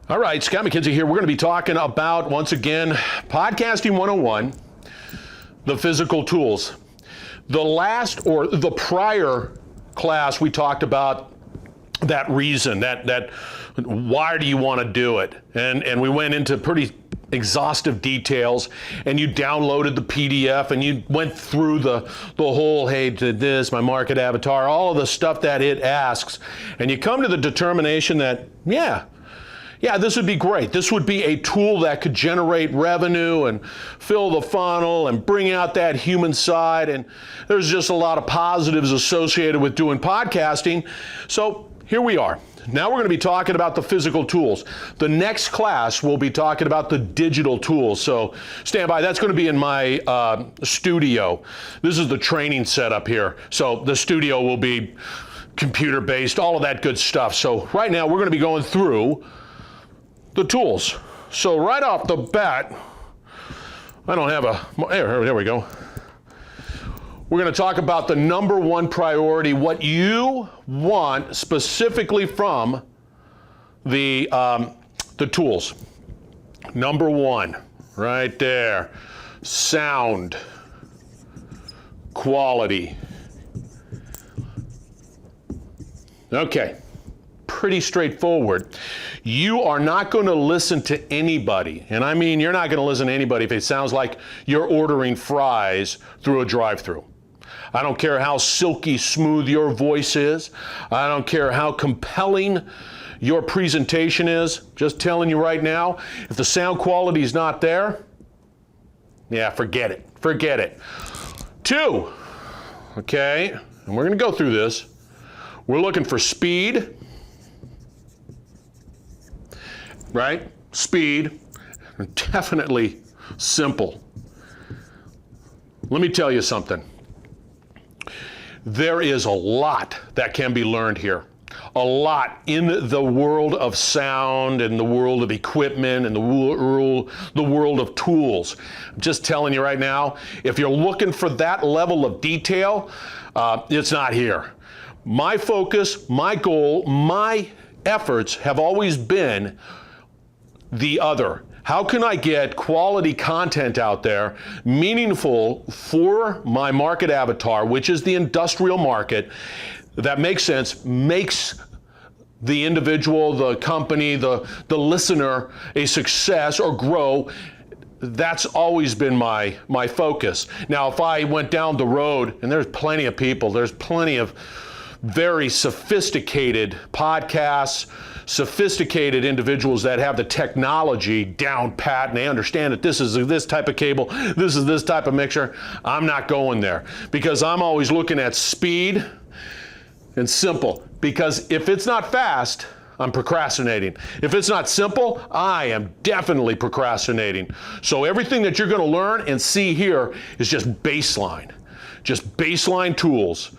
All right, Scott McKenzie here. We're going to be talking about, once again, Podcasting 101, the physical tools. The prior class, we talked about that reason, that why do you want to do it? And we went into pretty exhaustive details, and you downloaded the PDF and you went through the whole, hey, did this, my market avatar, all of the stuff that it asks, and you come to the determination that, yeah, this would be great. This would be a tool that could generate revenue and fill the funnel and bring out that human side. And there's just a lot of positives associated with doing podcasting. So here we are. Now we're going to be talking about the physical tools. The next class we'll be talking about the digital tools. So stand by. That's going to be in my studio. This is the training setup here. So the studio will be computer-based, all of that good stuff. So right now we're going to be going through the tools. So right off the bat, I don't have there we go. We're going to talk about the number one priority, what you want specifically from the tools. Number one, right there, sound quality. Okay. Pretty straightforward. You are not going to listen to anybody, and I mean you're not going to listen to anybody if it sounds like you're ordering fries through a drive-thru. I don't care how silky smooth your voice is. I don't care how compelling your presentation is. Just telling you right now, if the sound quality is not there, yeah, forget it. Forget it. Two, okay, and we're going to go through this. We're looking for speed. Right? Speed, definitely simple. Let me tell you something. There is a lot that can be learned here. A lot in the world of sound and the world of equipment and the world of tools. I'm just telling you right now, if you're looking for that level of detail, it's not here. My focus, my goal, my efforts have always been the other. How can I get quality content out there, meaningful for my market avatar, which is the industrial market, that makes sense, makes the individual, the company, the listener a success or grow. That's always been my focus. Now, if I went down the road, and there's plenty of people, there's plenty of very sophisticated podcasts, sophisticated individuals that have the technology down pat and they understand that this is this type of cable, this is this type of mixer. I'm not going there because I'm always looking at speed and simple, because if it's not fast, I'm procrastinating. If it's not simple, I am definitely procrastinating. So everything that you're going to learn and see here is just baseline tools,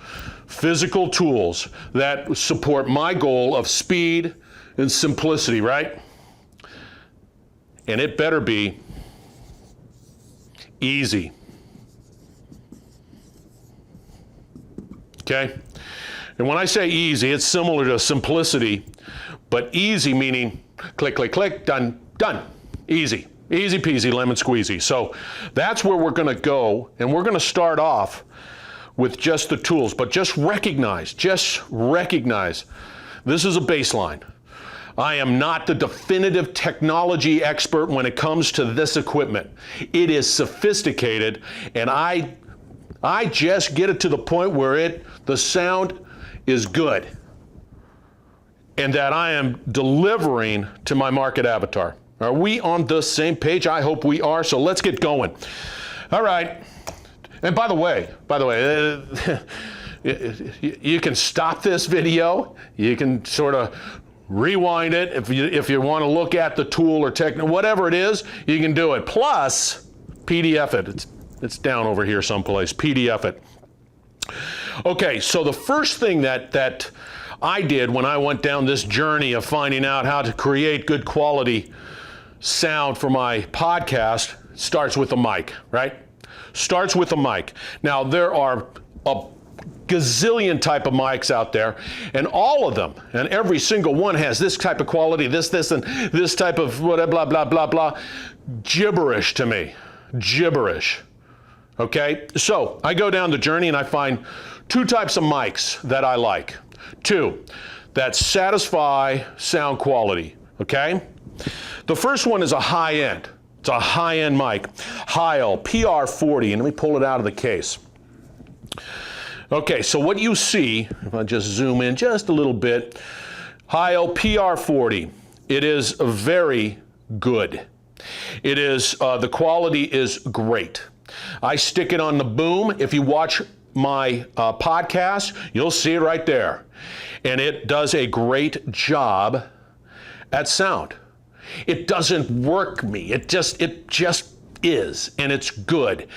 physical tools that support my goal of speed and simplicity, right? And it better be easy. Okay? And when I say easy, it's similar to simplicity, but easy meaning click, click, click, done, done. Easy. Easy peasy, lemon squeezy. So that's where we're going to go, and we're going to start off with just the tools, but just recognize, this is a baseline. I am not the definitive technology expert when it comes to this equipment. It is sophisticated, and I just get it to the point where the sound is good, and that I am delivering to my market avatar. Are we on the same page? I hope we are, so let's get going. All right. And by the way, you can stop this video. You can sort of rewind it if you want to look at the tool or whatever it is. You can do it. Plus, PDF it. It's down over here someplace. PDF it. Okay, so the first thing that I did when I went down this journey of finding out how to create good quality sound for my podcast starts with the mic, right? Starts with the mic. Now, there are a gazillion type of mics out there, and all of them, and every single one has this type of quality, this, and this type of whatever, blah, blah, blah, blah. Gibberish to me. Gibberish. Okay? So I go down the journey and I find two types of mics that I like. Two that satisfy sound quality. Okay? The first one is a high-end. It's a high-end mic. Heil PR40, and let me pull it out of the case. Okay, so what you see, if I just zoom in just a little bit, Heil PR40, it is very good. It is, the quality is great. I stick it on the boom. If you watch my podcast, you'll see it right there. And it does a great job at sound. It doesn't work me. It just is, and it's good.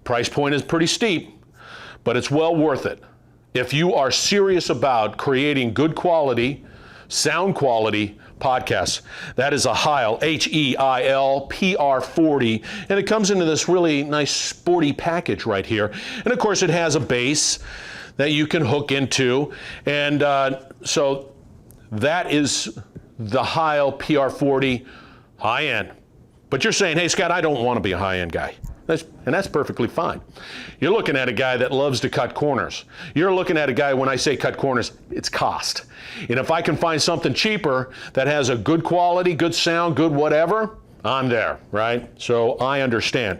Price point is pretty steep, but it's well worth it. If you are serious about creating good quality, sound quality podcasts, that is a Heil, H-E-I-L PR40, and it comes into this really nice sporty package right here. And of course it has a base that you can hook into, and so that is the Heil PR40 high-end. But you're saying, hey Scott, I don't want to be a high-end guy. And that's perfectly fine. You're looking at a guy that loves to cut corners. You're looking at a guy, when I say cut corners, it's cost. And if I can find something cheaper that has a good quality, good sound, good whatever, I'm there, right? So I understand.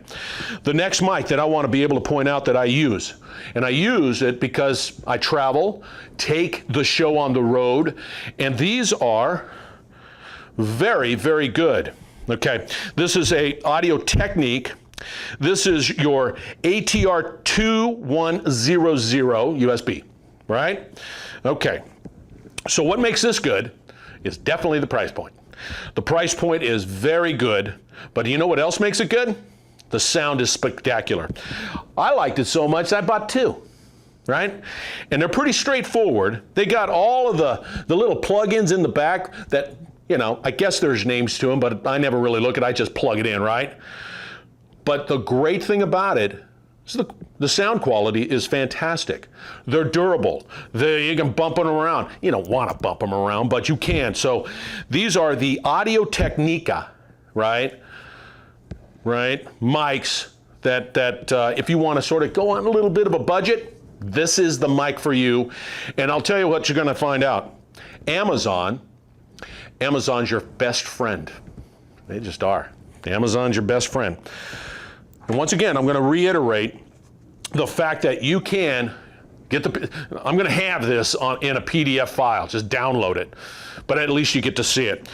The next mic that I want to be able to point out that I use, and I use it because I travel, take the show on the road, and these are very, very good. Okay, this is a Audio Technique. This is your ATR 2100 USB, right? Okay, so what makes this good is definitely the price point. The price point is very good, but you know what else makes it good? The sound is spectacular. I liked it so much I bought two, right? And they're pretty straightforward. They got all of the little plugins in the back that, you know, I guess there's names to them, but I never really look at it. I just plug it in, right? But the great thing about it is the sound quality is fantastic. They're durable. You can bump them around. You don't want to bump them around, but you can. So these are the Audio Technica, right? Mics that if you want to sort of go on a little bit of a budget, this is the mic for you. And I'll tell you what you're going to find out. Amazon's your best friend. They just are. Amazon's your best friend. And once again, I'm going to reiterate the fact that you can get I'm going to have this in a PDF file. Just download it. But at least you get to see it.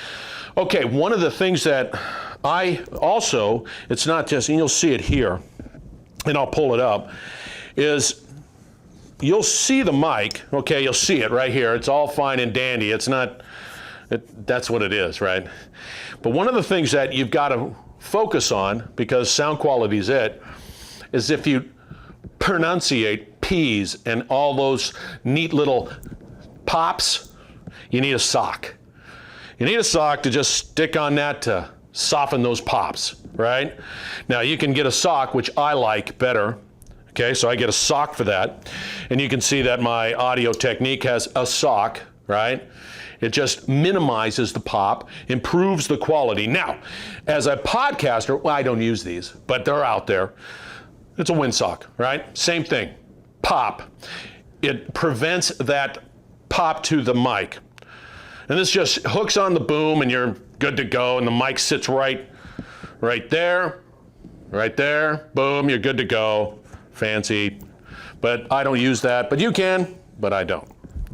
Okay, one of the things that I also, it's not just, and you'll see it here, and I'll pull it up, is you'll see the mic. Okay, you'll see it right here. It's all fine and dandy. It's not, that's what it is, right? But one of the things that you've got to focus on, because sound quality is it, is if you pronunciate P's and all those neat little pops, you need a sock. You need a sock to just stick on that to soften those pops, right? Now you can get a sock, which I like better. Okay, so I get a sock for that. And you can see that my Audio Technique has a sock, right? It just minimizes the pop, improves the quality. Now, as a podcaster, well, I don't use these, but they're out there. It's a windsock, right? Same thing, pop. It prevents that pop to the mic. And this just hooks on the boom and you're good to go, and the mic sits right there, boom, you're good to go. Fancy, but I don't use that, but you can, but I don't.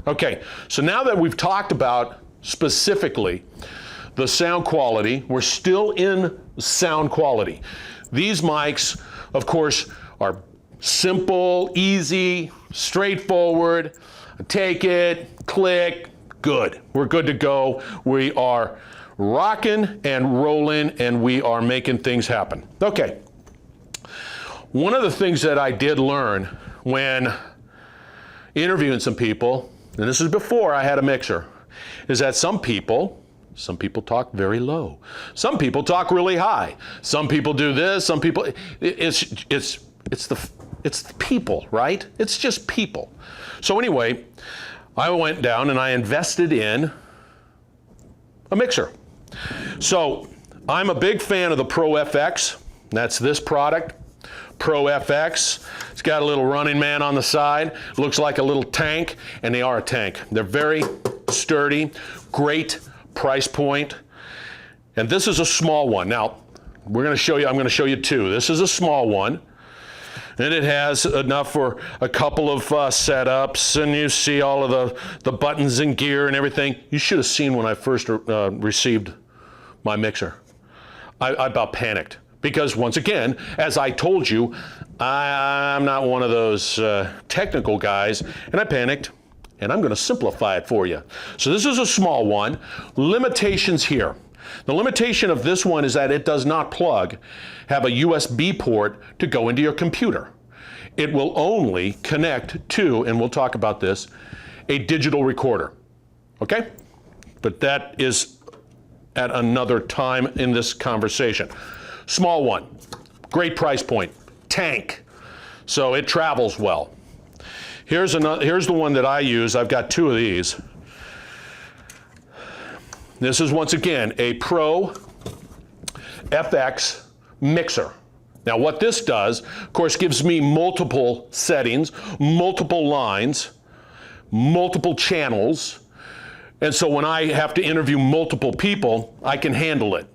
Okay, so now that we've talked about specifically the sound quality, we're still in sound quality. These mics, of course, are simple, easy, straightforward. Take it, click, good. We're good to go. We are rocking and rolling, and we are making things happen. Okay, one of the things that I did learn when interviewing some people, and this is before I had a mixer, is that some people talk very low. Some people talk really high. Some people do this, some people, it's It's people, right? It's just people. So anyway, I went down and I invested in a mixer. So I'm a big fan of the Pro FX. That's this product, Pro FX. It's got a little Running Man on the side. Looks like a little tank, and they are a tank. They're very sturdy, great price point. And this is a small one. Now, I'm going to show you two. This is a small one. And it has enough for a couple of setups, and you see all of the buttons and gear and everything. You should have seen when I first received my mixer. I about panicked because, once again, as I told you, I'm not one of those technical guys, and I panicked, and I'm going to simplify it for you. So this is a small one. Limitations here. The limitation of this one is that it does not have a USB port to go into your computer. It will only connect to, and we'll talk about this, a digital recorder. Okay? But that is at another time in this conversation. Small one, great price point, tank. So it travels well. Here's the one that I use. I've got two of these. This is, once again, a Pro FX mixer. Now what this does, of course, gives me multiple settings, multiple lines, multiple channels, and so when I have to interview multiple people, I can handle it.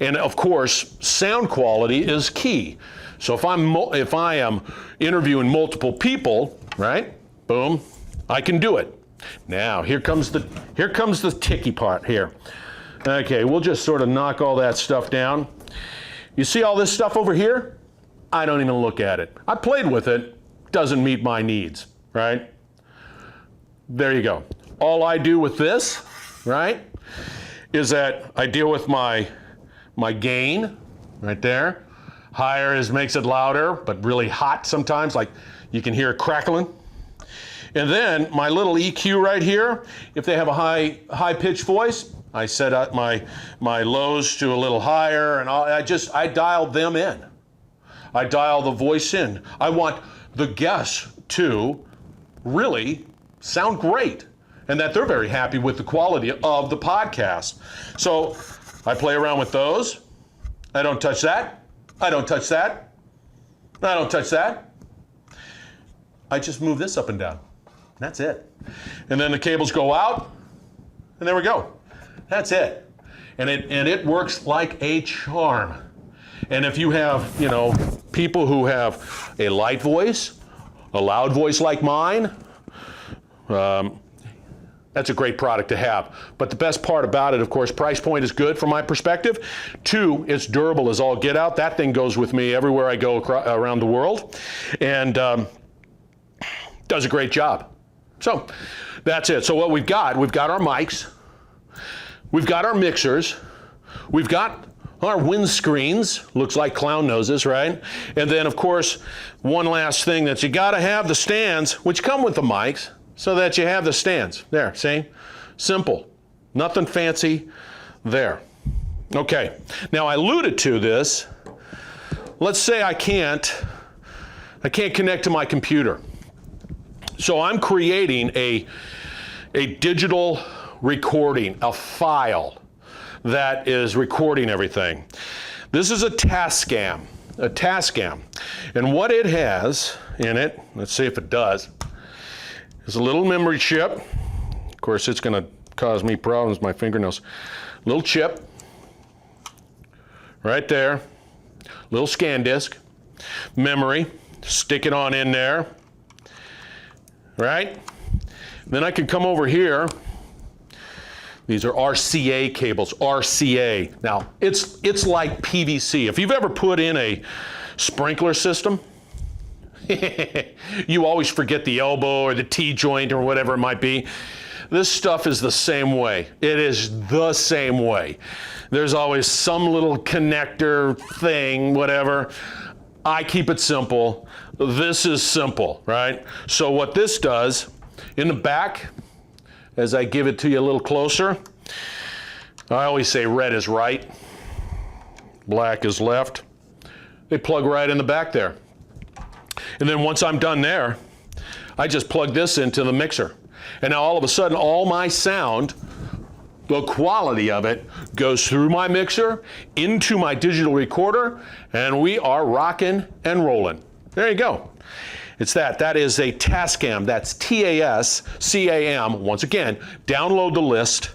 And of course, sound quality is key. So if I am interviewing multiple people, right, boom, I can do it. Now, here comes the ticky part here. Okay, we'll just sort of knock all that stuff down. You see all this stuff over here? I don't even look at it. I played with it, doesn't meet my needs, right? There you go. All I do with this, right, is that I deal with my gain right there. Higher makes it louder, but really hot sometimes, like you can hear it crackling. And then my little EQ right here, if they have a high-pitched voice, I set up my lows to a little higher, and I dial them in. I dial the voice in. I want the guests to really sound great, and that they're very happy with the quality of the podcast. So I play around with those. I don't touch that. I don't touch that. I don't touch that. I just move this up and down. That's it. And then the cables go out, and there we go. That's it. And it works like a charm. And if you have, people who have a light voice, a loud voice like mine, that's a great product to have. But the best part about it, of course, price point is good from my perspective. Two, it's durable as all get out. That thing goes with me everywhere I go around the world, and does a great job. So that's it. So what we've got our mics, we've got our mixers, we've got our windscreens, looks like clown noses, right? And then, of course, one last thing that you got to have the stands, which come with the mics, so that you have the stands. There, see? Simple. Nothing fancy there. Okay. Now, I alluded to this. Let's say I can't connect to my computer. So I'm creating a digital recording, a file that is recording everything. This is a Tascam. And what it has in it, let's see if it does, is a little memory chip. Of course, it's going to cause me problems, my fingernails. Little chip, right there. Little scan disk, memory, stick it on in there. Right? Then I can come over here. These are RCA cables, RCA. Now, it's like PVC. If you've ever put in a sprinkler system, you always forget the elbow or the T-joint or whatever it might be. This stuff is the same way. It is the same way. There's always some little connector thing, whatever. I keep it simple. This is simple, right? So what this does, in the back, as I give it to you a little closer, I always say red is right, black is left. They plug right in the back there. And then once I'm done there, I just plug this into the mixer. And now all of a sudden, all my sound, the quality of it, goes through my mixer, into my digital recorder, and we are rocking and rolling. There you go. It's that. That is a Tascam. That's Tascam. Once again, download the list.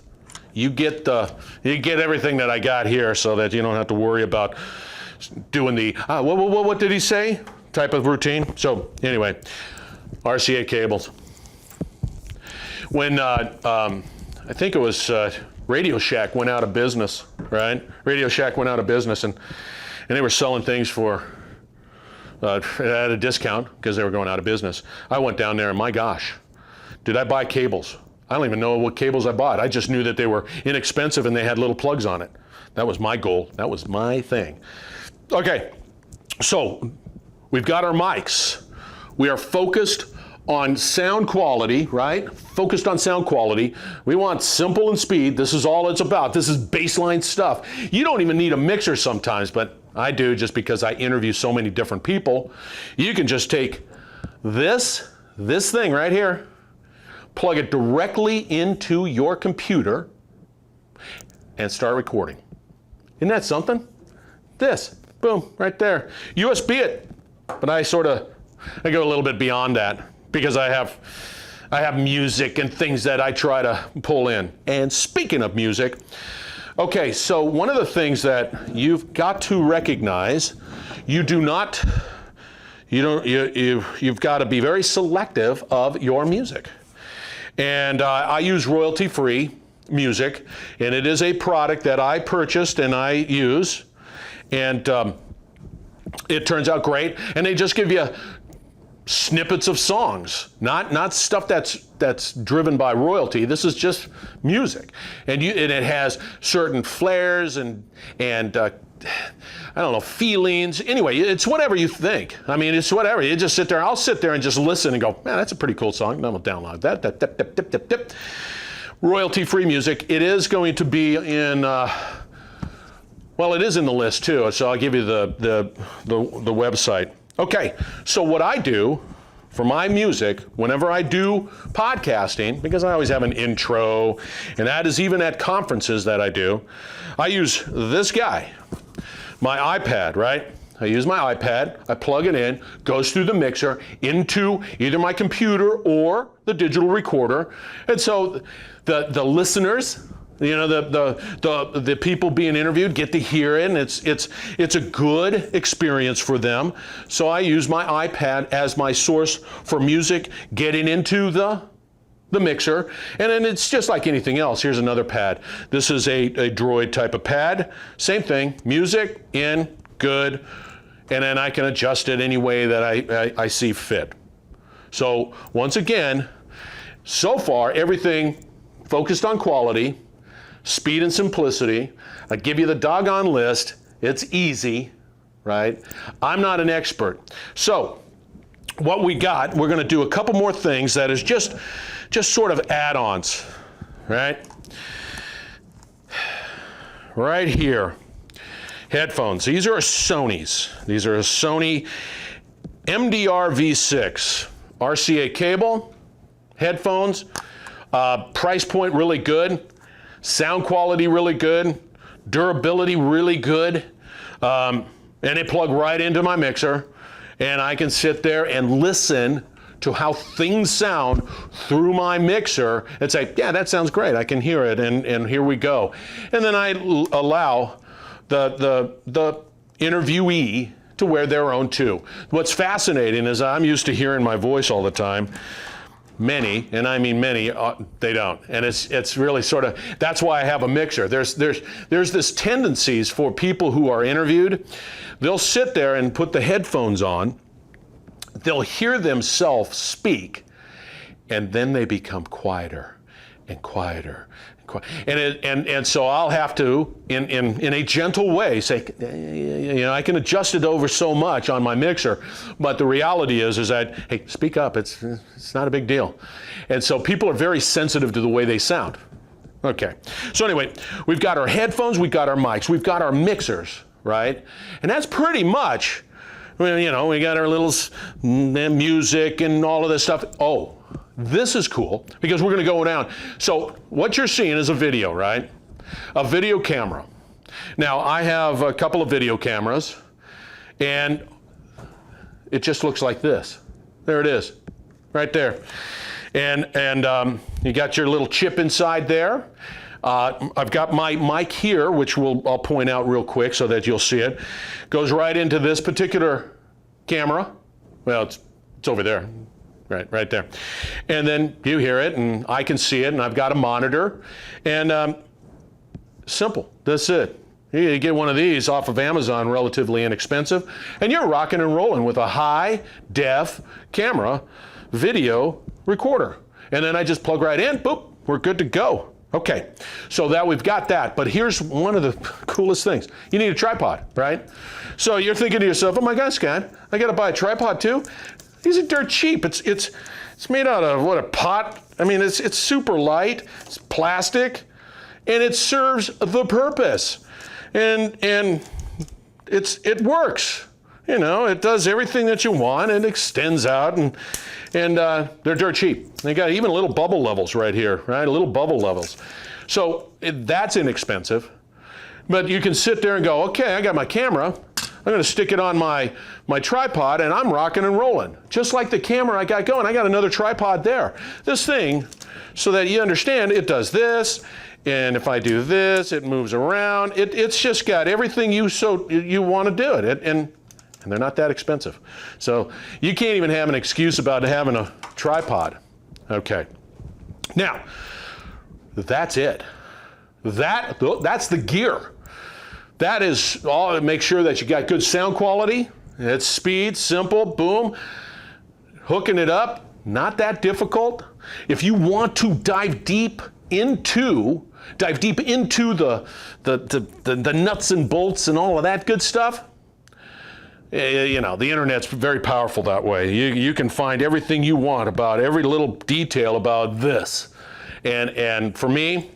You get everything that I got here, so that you don't have to worry about doing the what did he say type of routine. So anyway, RCA Cables. When I think it was Radio Shack went out of business, right? Radio Shack went out of business, and they were selling things for at a discount because they were going out of business. I went down there, and my gosh, did I buy cables? I don't even know what cables I bought. I just knew that they were inexpensive and they had little plugs on it. That was my goal. That was my thing. Okay, so we've got our mics. We are focused on sound quality, right? Focused on sound quality. We want simple and speed. This is all it's about. This is baseline stuff. You don't even need a mixer sometimes, but I do, just because I interview so many different people. You can just take this thing right here, plug it directly into your computer, and start recording. Isn't that something? This, boom, right there. USB it, but I go a little bit beyond that, because I have music and things that I try to pull in. And speaking of music, okay, so one of the things that you've got to recognize, you've got to be very selective of your music. And I use royalty-free music, and it is a product that I purchased and I use, and it turns out great. And they just give you snippets of songs, not stuff that's driven by royalty. This is just music, and it has certain flares and I don't know, feelings. Anyway, it's whatever you think. I mean, it's whatever. You just sit there. I'll sit there and just listen and go, man, that's a pretty cool song. Then I'll download that. Royalty-free music. It is going to be in. Well, it is in the list too. So I'll give you the website. Okay, so what I do for my music, whenever I do podcasting, because I always have an intro, and that is even at conferences that I do, I use this guy, my iPad, right? I use my iPad, I plug it in, goes through the mixer into either my computer or the digital recorder, and so the listeners, you know, the people being interviewed get to hear it, and it's a good experience for them. So I use my iPad as my source for music getting into the mixer, and then it's just like anything else. Here's another pad. This is a Droid type of pad. Same thing, music in, good, and then I can adjust it any way that I see fit. So once again, so far everything focused on quality, speed and simplicity. I give you the doggone list. It's easy, right? I'm not an expert. So what we got, we're going to do a couple more things that is just sort of add-ons, right? Right here, headphones. These are Sony's. These are a Sony MDR V6 RCA cable headphones. Price point really good. Sound quality really good, durability really good, and they plug right into my mixer, and I can sit there and listen to how things sound through my mixer and say, yeah, that sounds great, I can hear it, and here we go. And then I allow the interviewee to wear their own too. What's fascinating is I'm used to hearing my voice all the time. Many, and I mean many, they don't. And it's really sort of, that's why I have a mixer. There's this tendencies for people who are interviewed, they'll sit there and put the headphones on, they'll hear themselves speak, and then they become quieter and quieter. And so I'll have to, in a gentle way, say, you know, I can adjust it over so much on my mixer, but the reality is that, hey, speak up, it's not a big deal. And so people are very sensitive to the way they sound. Okay, so anyway, we've got our headphones, we've got our mics, we've got our mixers, right? And that's pretty much Well, you know, we got our little music and all of this stuff. Oh, this is cool because we're going to go down. So what you're seeing is a video, right? A video camera. Now, I have a couple of video cameras, and it just looks like this. There it is, right there. And you got your little chip inside there. I've got my mic here, which I'll point out real quick so that you'll see it. Goes right into this particular camera. Well, it's over there, right there. And then you hear it, and I can see it, and I've got a monitor. And simple, that's it. You get one of these off of Amazon, relatively inexpensive, and you're rocking and rolling with a high-def camera video recorder. And then I just plug right in, boop, we're good to go. Okay, so that we've got that, but here's one of the coolest things. You need a tripod, right? So you're thinking to yourself, oh my God, Scott, I gotta buy a tripod too? These are dirt cheap. It's made out of, what, a pot? I mean, it's super light, it's plastic, and it serves the purpose. And it works. You know, it does everything that you want and extends out, and they're dirt cheap. They got even little bubble levels right here, right? Little bubble levels. So that's inexpensive. But you can sit there and go, okay, I got my camera. I'm going to stick it on my tripod, and I'm rocking and rolling. Just like the camera I got going, I got another tripod there. This thing, so that you understand, it does this. And if I do this, it moves around. It's just got everything you want to do it. And they're not that expensive. So you can't even have an excuse about having a tripod. Okay. Now, that's it. That's the gear. That is all to make sure that you got good sound quality. It's speed, simple, boom. Hooking it up, not that difficult. If you want to dive deep into the nuts and bolts and all of that good stuff, you know, the internet's very powerful that way. You can find everything you want about every little detail about this. And for me,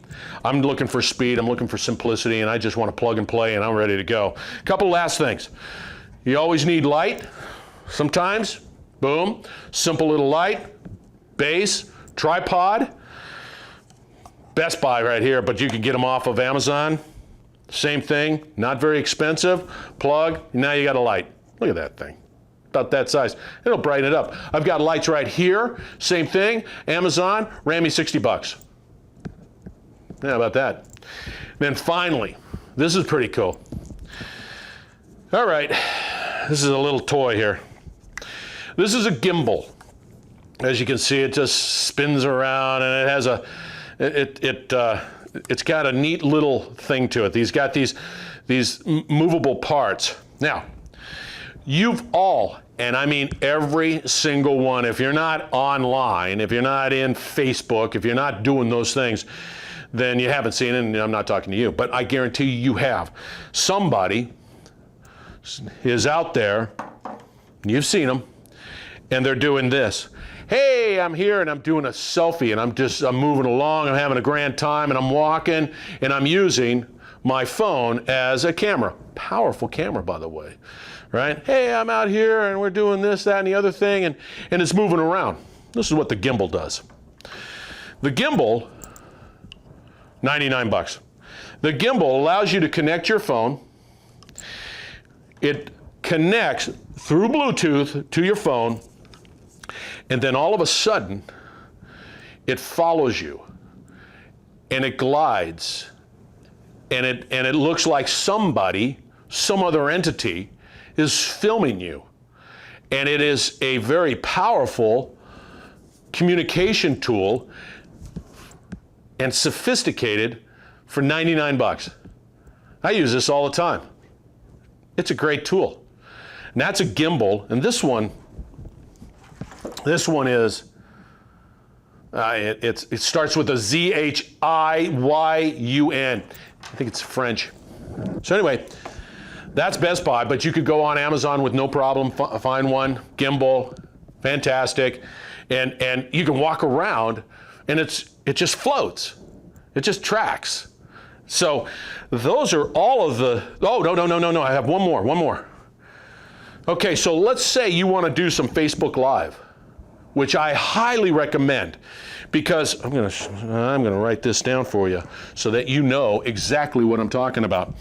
I'm looking for speed, I'm looking for simplicity, and I just want to plug and play, and I'm ready to go. A couple last things. You always need light. Sometimes, boom, simple little light, base, tripod. Best Buy right here, but you can get them off of Amazon. Same thing, not very expensive. Plug, now you got a light. Look at that thing, about that size. It'll brighten it up. I've got lights right here, same thing. Amazon, ran me 60 bucks. Yeah, about that. Then finally, this is pretty cool. All right, this is a little toy here. This is a gimbal. As you can see, it just spins around, and it has a, it's got a neat little thing to it. These got these movable parts. Now, you've all, and I mean every single one, if you're not online, if you're not in Facebook, if you're not doing those things, then you haven't seen it, and I'm not talking to you, but I guarantee you have. Somebody is out there, you've seen them, and they're doing this. Hey, I'm here and I'm doing a selfie, and I'm moving along, I'm having a grand time, and I'm walking, and I'm using my phone as a camera. Powerful camera, by the way, right? Hey, I'm out here and we're doing this, that, and the other thing, and it's moving around. This is what the gimbal does. The gimbal, 99 bucks. The gimbal allows you to connect your phone. It connects through Bluetooth to your phone, and then all of a sudden, it follows you, and it glides, and it looks like somebody, some other entity, is filming you. And it is a very powerful communication tool and sophisticated for 99 bucks. I use this all the time. It's a great tool. And that's a gimbal, and this one is, it starts with a Z-H-I-Y-U-N. I think it's French. So anyway, that's Best Buy, but you could go on Amazon with no problem, find one, gimbal, fantastic. And you can walk around, and it just floats. It just tracks. So those are all of the, oh, no, I have one more. Okay, so let's say you want to do some Facebook Live, which I highly recommend, because I'm gonna write this down for you so that you know exactly what I'm talking about.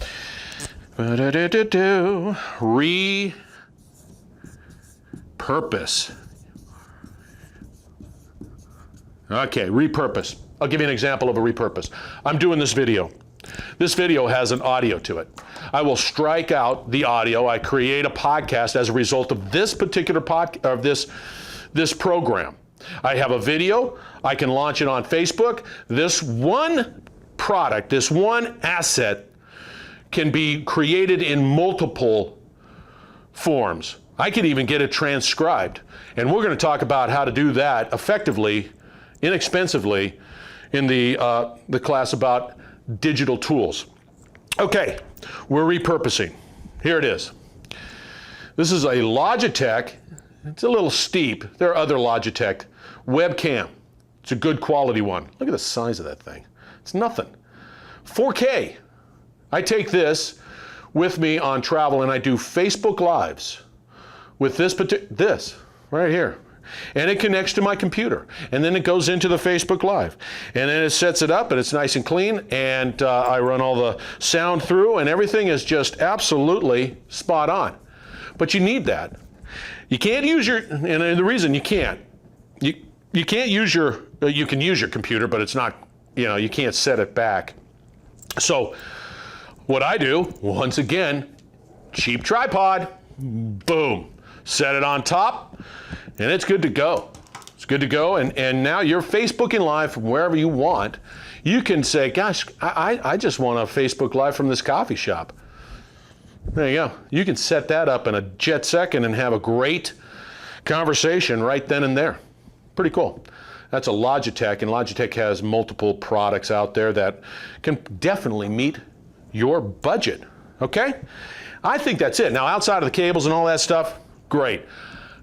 Repurpose. Okay, repurpose. I'll give you an example of a repurpose. I'm doing this video. This video has an audio to it. I will strike out the audio. I create a podcast as a result of this particular this program. I have a video. I can launch it on Facebook. This one product, this one asset can be created in multiple forms. I could even get it transcribed. And we're going to talk about how to do that effectively, inexpensively, in the class about digital tools. Okay, we're repurposing. Here it is. This is a Logitech. It's a little steep. There are other Logitech webcam. It's a good quality one. Look at the size of that thing. It's nothing. 4K. I take this with me on travel and I do Facebook Lives with this right here. And it connects to my computer. And then it goes into the Facebook Live. And then it sets it up and it's nice and clean. And I run all the sound through and everything is just absolutely spot on. But you need that. You can't use your, and the reason you can't, you can't use your, you can use your computer, but it's not, you can't set it back. So what I do, once again, cheap tripod, boom, set it on top, and it's good to go. It's good to go, and now you're Facebooking Live from wherever you want. You can say, gosh, I just want a Facebook Live from this coffee shop. There you go. You can set that up in a jet second and have a great conversation right then and there. Pretty cool. That's a Logitech, and Logitech has multiple products out there that can definitely meet your budget, okay? I think that's it. Now, outside of the cables and all that stuff, great.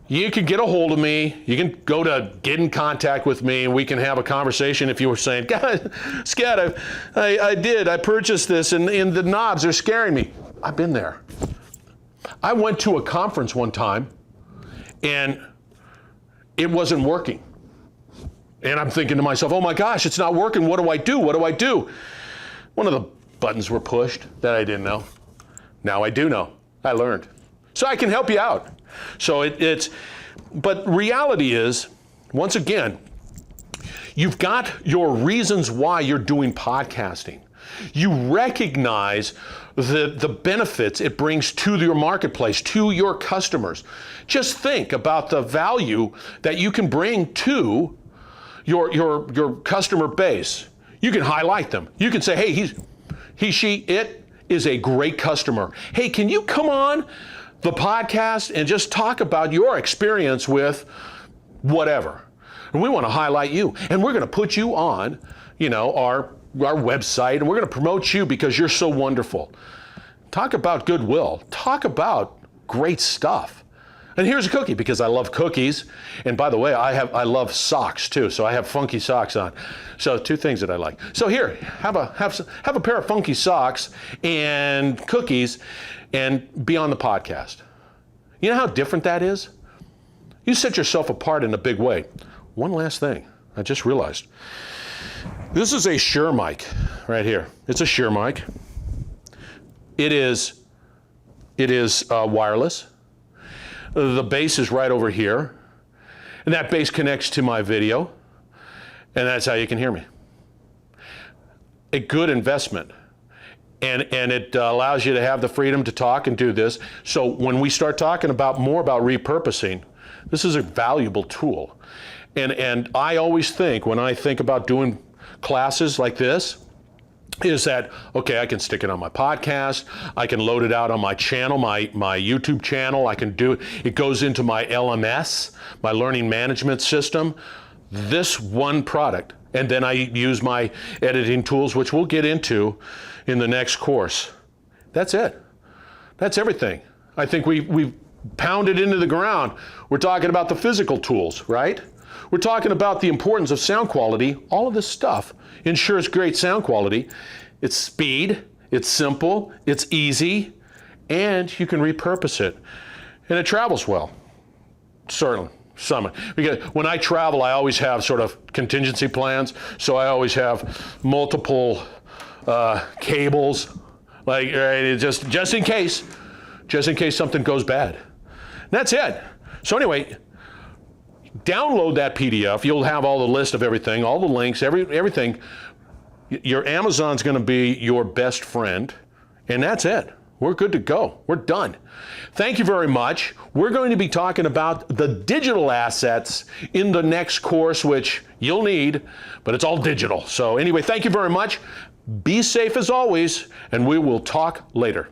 You can get a hold of me. You can go to get in contact with me and we can have a conversation if you were saying, God, Scott, I purchased this and the knobs are scaring me. I've been there. I went to a conference one time and it wasn't working. And I'm thinking to myself, oh my gosh, it's not working. What do I do? What do I do? One of the buttons were pushed that I didn't know. Now I do know. I learned. So I can help you out. So but reality is, once again, you've got your reasons why you're doing podcasting. You recognize the benefits it brings to your marketplace, to your customers. Just think about the value that you can bring to your customer base. You can highlight them. You can say, hey, it is a great customer. Hey, can you come on the podcast and just talk about your experience with whatever? And we want to highlight you. And we're going to put you on, our website, and we're going to promote you because you're so wonderful. Talk about goodwill. Talk about great stuff. And here's a cookie, because I love cookies. And by the way, I love socks too. So I have funky socks on. So two things that I like. So here, have a pair of funky socks and cookies and be on the podcast. You know how different that is? You set yourself apart in a big way. One last thing, I just realized. This is a Shure mic right here. It's a Shure mic. It is wireless. The base is right over here, and that base connects to my video, and that's how you can hear me. A good investment, and it allows you to have the freedom to talk and do this. So when we start talking more about repurposing, this is a valuable tool. And I always think, when I think about doing classes like this, is that, okay, I can stick it on my podcast, I can load it out on my channel, my YouTube channel, I can do it. It goes into my LMS, my learning management system, this one product. And then I use my editing tools, which we'll get into in the next course. That's it. That's everything. I think we've pounded into the ground. We're talking about the physical tools, right? We're talking about the importance of sound quality. All of this stuff ensures great sound quality. It's speed, it's simple, it's easy, and you can repurpose it. And it travels well, certainly. Some, because when I travel, I always have sort of contingency plans. So I always have multiple cables, like just in case something goes bad. And that's it. So anyway, download that PDF. You'll have all the list of everything, all the links, everything. Your Amazon's going to be your best friend, and that's it. We're good to go. We're done. Thank you very much. We're going to be talking about the digital assets in the next course, which you'll need, but it's all digital. So anyway, thank you very much. Be safe as always, and we will talk later.